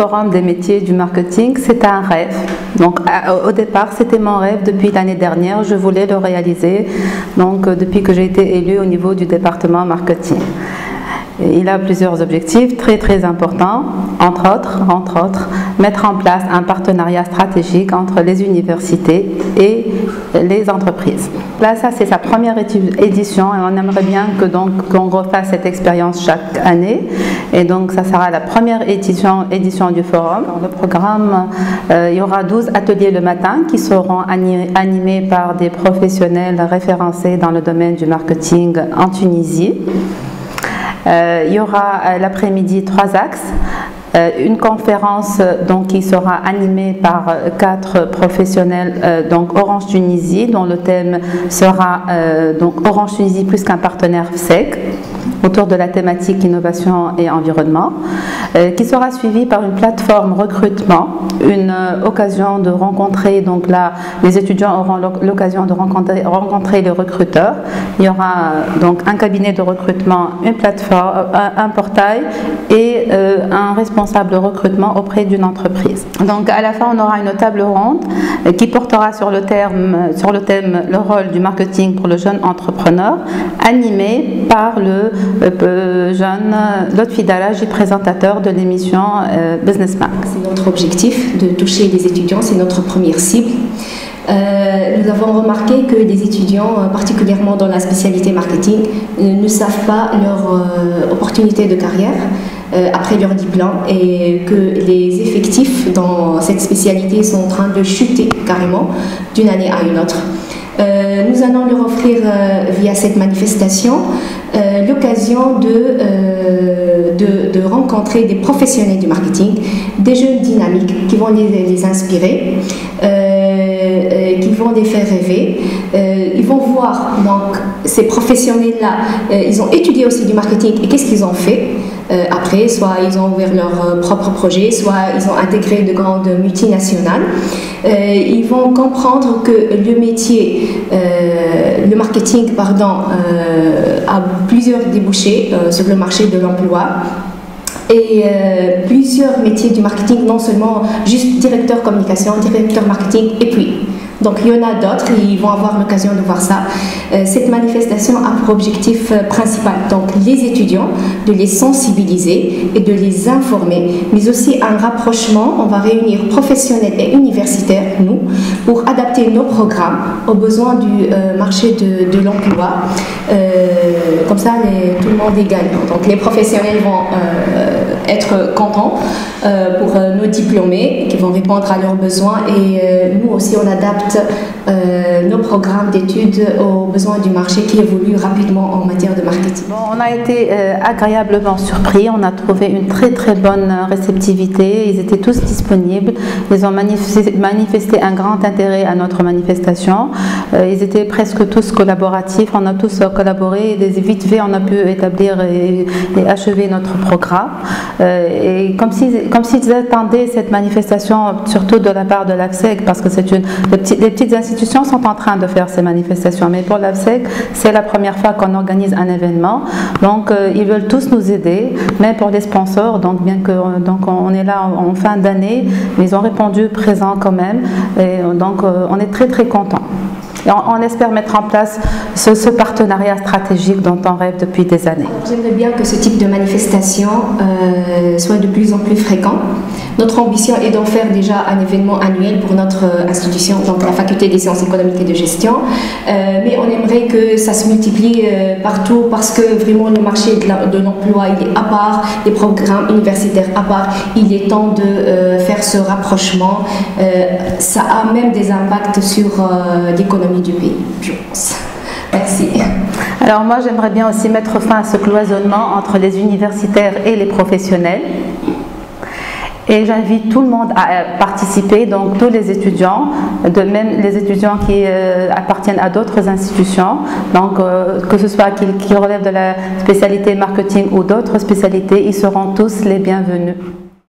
forum des métiers du marketing, c'est un rêve. Donc, au départ, c'était mon rêve depuis l'année dernière. Je voulais le réaliser donc, depuis que j'ai été élue au niveau du département marketing. Il a plusieurs objectifs très importants, entre autres, mettre en place un partenariat stratégique entre les universités et les entreprises. Là, ça c'est sa première édition et on aimerait bien qu'on refasse cette expérience chaque année. Et donc ça sera la première édition du forum. Dans le programme, il y aura 12 ateliers le matin qui seront animés par des professionnels référencés dans le domaine du marketing en Tunisie. Il y aura l'après-midi 3 axes. Une conférence qui sera animée par 4 professionnels donc Orange Tunisie, dont le thème sera Orange Tunisie plus qu'un partenaire FSEC, autour de la thématique innovation et environnement, qui sera suivie par une plateforme recrutement, une occasion de rencontrer, donc là les étudiants auront l'occasion de rencontrer les recruteurs. Il y aura donc un cabinet de recrutement, une plateforme, un portail et un responsable de recrutement auprès d'une entreprise. Donc à la fin on aura une table ronde qui portera sur le thème le rôle du marketing pour le jeune entrepreneur, animé par le jeune Lotfi Dalaji, présentateur de l'émission Businessman. C'est notre objectif de toucher les étudiants, c'est notre première cible. Nous avons remarqué que les étudiants, particulièrement dans la spécialité marketing, ne savent pas leur opportunité de carrière après leur diplôme et que les effectifs dans cette spécialité sont en train de chuter carrément d'une année à une autre. Nous allons leur offrir via cette manifestation l'occasion de rencontrer des professionnels du marketing, des jeunes dynamiques qui vont les inspirer, qui vont les faire rêver. Ils vont voir donc ces professionnels-là, ils ont étudié aussi du marketing et qu'est-ce qu'ils ont fait. Après, soit ils ont ouvert leur propre projet, soit ils ont intégré de grandes multinationales. Ils vont comprendre que le métier, le marketing, a plusieurs débouchés sur le marché de l'emploi. Et plusieurs métiers du marketing, non seulement juste directeur communication, directeur marketing, et puis. Donc il y en a d'autres et ils vont avoir l'occasion de voir ça. Cette manifestation a pour objectif principal donc les étudiants, de les sensibiliser et de les informer, mais aussi un rapprochement. On va réunir professionnels et universitaires, nous, pour adapter nos programmes aux besoins du marché de l'emploi. Comme ça, tout le monde est gagnant. Donc les professionnels vont être contents pour nos diplômés qui vont répondre à leurs besoins et nous aussi on adapte nos programmes d'études aux besoins du marché qui évoluent rapidement en matière de marketing. Bon, on a été agréablement surpris, on a trouvé une très bonne réceptivité, ils étaient tous disponibles, ils ont manifesté un grand intérêt à notre manifestation, ils étaient presque tous collaboratifs, on a tous collaboré et vite fait on a pu établir et achever notre programme. Et comme s'ils attendaient cette manifestation surtout de la part de l'AFSEC, parce que les petites institutions sont en train de faire ces manifestations, mais pour l'AFSEC c'est la première fois qu'on organise un événement, donc ils veulent tous nous aider, même pour les sponsors, donc bien que on est là en fin d'année, mais ils ont répondu présent quand même, et donc on est très contents. Et on espère mettre en place ce partenariat stratégique dont on rêve depuis des années. J'aimerais bien que ce type de manifestation soit de plus en plus fréquent. Notre ambition est d'en faire déjà un événement annuel pour notre institution, donc la faculté des sciences économiques et de gestion. Mais on aimerait que ça se multiplie partout parce que vraiment le marché de l'emploi il est à part, les programmes universitaires à part. Il est temps de faire ce rapprochement. Ça a même des impacts sur l'économie du pays, je pense. Merci. Alors moi j'aimerais bien aussi mettre fin à ce cloisonnement entre les universitaires et les professionnels. Et j'invite tout le monde à participer, donc tous les étudiants, même les étudiants qui appartiennent à d'autres institutions, donc que ce soit qui relèvent de la spécialité marketing ou d'autres spécialités, ils seront tous les bienvenus.